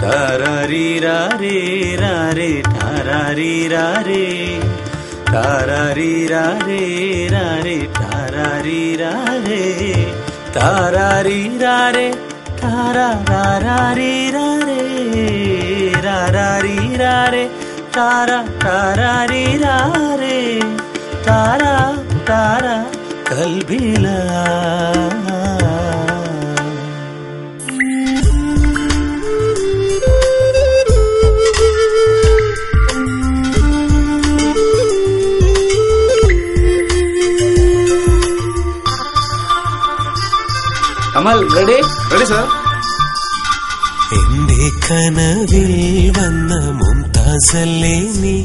tarari-ra-re, ra-re, tarari-ra-re, tarari-ra-re, ra-re, tarari-ra-re, tarari-ra-re, tarari-ra-re, ra-ra-ri-ra-re, tarari-ra-re, tara tara kalbila. Kamal, ready? Ready, sir. എന്റെ കനവിൽ വന്ന മുംതാസല്ലേ നീ,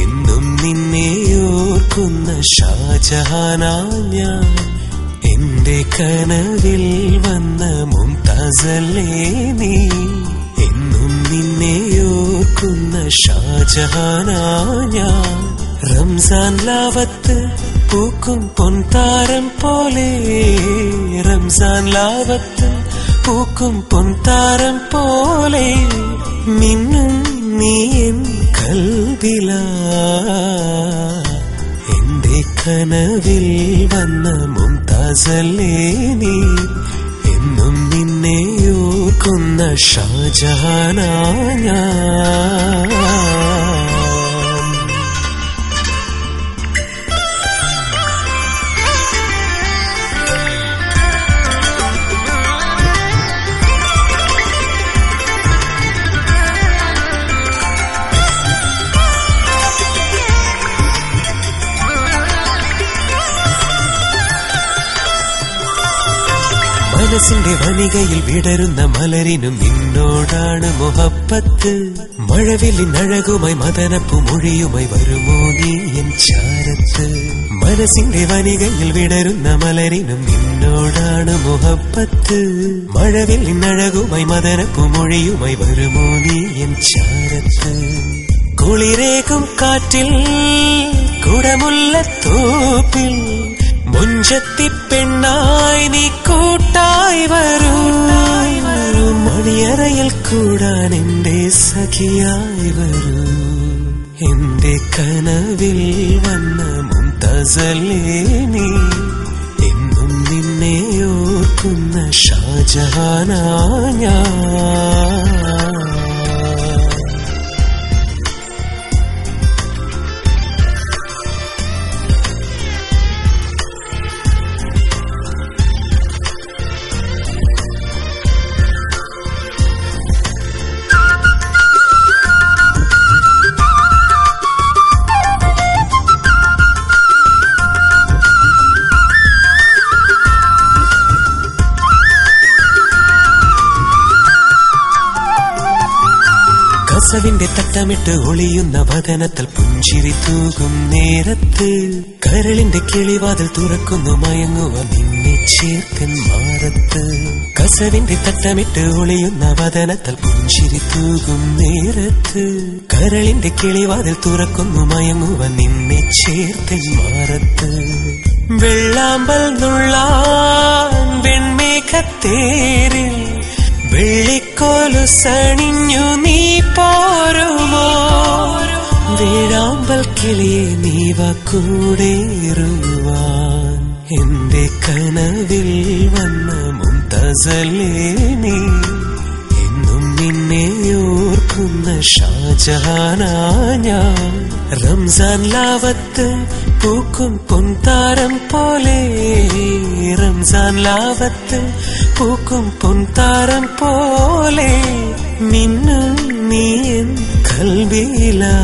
എന്നും നിന്നെ ഓർക്കുന്ന ഷാജഹാനാ ഞാൻ. എന്റെ കനവിൽ വന്ന മുംതാസല്ലേ നീ, എന്നും നിന്നെ ഓർക്കുന്ന ഷാജഹാനാ ഞാൻ. റംസാൻ ലാവത്ത് പൂക്കും പൊൻതാരം പോലെ, റംസാൻ ലാവത്ത് പൂക്കും പൊൻതാരം പോലെ മിന്നും നീ എൻ കൽബിലാ. എന്റെ കനവിൽ വന്ന മുംതാസല്ലേ നീ, എന്നും നിന്നെ ഓർക്കുന്ന ഷാജഹാനാ ഞാൻ. മനസ്സിന്റെ വനികയിൽ വിടരുന്ന മലരിനും നിന്നോടാണ് മുഹബത്ത്. മഴവില്ലിനഴകുമായി മദനപ്പു മൊഴിയുമായി വരുമോ നീ എൻ ചാരത്ത്. മനസ്സിന്റെ വനികയിൽ വിടരുന്ന മലരിനും നിന്നോടാണ് മുഹബത്ത്. മഴവില്ലിനഴകുമായി മദനപ്പു മൊഴിയുമായി വരുമോ നീ എൻ ചാരത്ത്. കുളിരേകും കാറ്റിൽ കുടമുല്ലത്തോപ്പിൽ മുഞ്ചത്തി പെണ്ണായി നീ കൂട്ടായി വരൂ. മണിയറയിൽ കൂടാൻ എന്റെ സഖിയായി വരൂ. എന്റെ കനവിൽ വന്ന മുംതാസല്ലേ നീ, എന്നും നിന്നെ ഓർക്കുന്ന ഷാജഹാനാ ഞാൻ. കസവിന്റെ തട്ടമിട്ട് ഒളിയുന്ന വദനത്തിൽ പുഞ്ചിരി തൂകും നേരത്ത്, കരളിന്റെ കിളിവാതിൽ തുറക്കുന്നു മയങ്ങുക നിന്നെ ചേർക്കൻ മാറത്ത്. കസവിന്റെ തട്ടമിട്ട് ഒളിയുന്ന വദനത്തിൽ പുഞ്ചിരി തൂകും നേരത്ത്, കരളിന്റെ കിളിവാതിൽ തുറക്കുന്നു മയങ്ങുക നിന്നെ ചേർക്കൻ മാറത്ത്. വെള്ളാമ്പൽ നുള്ളാൻ വെൺമേഘത്തേരിൽ വെള്ളിക്കോലു സണിഞ്ഞു നീ പോരുമോ. വേഴാമ്പൽ കിളിയെ നീ വാക്കൂടേറുവാൻ. എന്റെ കനവിൽ വന്ന മുംതാസല്ലേ നീ, എന്നും നിന്നെ ഓർക്കുന്ന ഷാജഹാനാ ഞാൻ. റംസാൻ ലാവത്ത് പൂക്കും പൊൻതാരം പോലെ, റംസാൻ ലാവത്ത് പൂക്കും പൊൻതാരം പോലെ മിന്നും നീ എൻ കൽബിലാ.